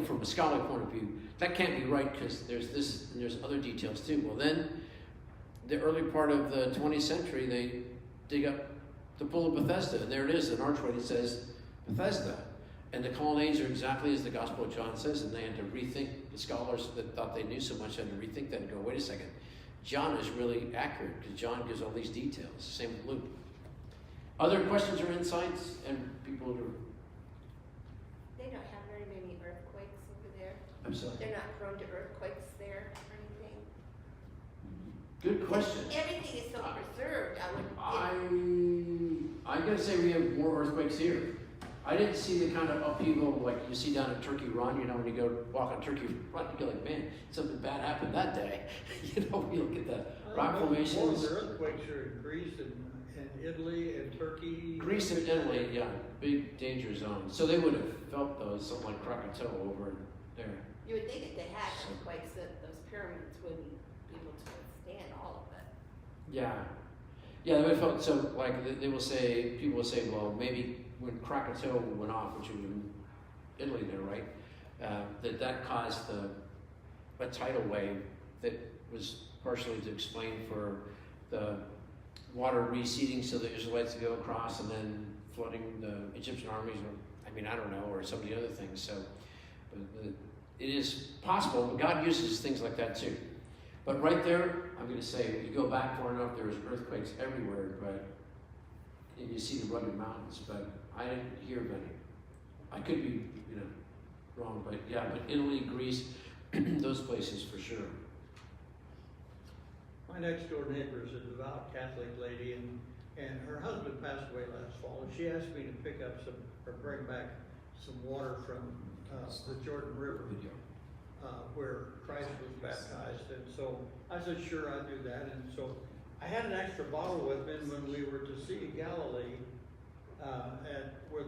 from a scholarly point of view, that can't be right, because there's this and there's other details too. Well, then the early part of the 20th century, they dig up the Pool of Bethesda, and there it is, an archway that says Bethesda. And the colonnades are exactly as the Gospel of John says, and they had to rethink. The scholars that thought they knew so much had to rethink that and go, wait a second, John is really accurate, because John gives all these details. Same with Luke. Other questions or insights? And people are... They don't have very many earthquakes over there. I'm sorry. They're not prone to earthquakes there or anything. Good question. Everything is so preserved. I gotta say we have more earthquakes here. I didn't see the kind of upheaval like you see down at Turkey Run. When you go walk on Turkey Run, you go like, man, something bad happened that day. You look at the rock formations. More of the earthquakes are in Greece and Italy and Turkey. Greece and Italy, yeah, big danger zones. So they would have felt those, something like Krakatoa over there. You would think if they had earthquakes that those pyramids wouldn't be able to withstand all of it. Yeah. Yeah, they would have felt, so like people will say, well, maybe when Krakatoa went off, which was in Italy there, right, that caused a tidal wave that was partially to explain for the water receding so the Israelites could go across, and then flooding the Egyptian armies, or I don't know, or some of the other things. So But it is possible, but God uses things like that too. But right there, I'm going to say, if you go back far enough, there was earthquakes everywhere, and you see the rugged mountains, but I didn't hear of any. I could be, wrong, but yeah, but Italy, Greece, those places for sure. My next door neighbor is a devout Catholic lady, and her husband passed away last fall, and she asked me to pick up or bring back some water from the Jordan River, where Christ was baptized. And so I said, sure, I'll do that. And so I had an extra bottle with me when we were to see Galilee, where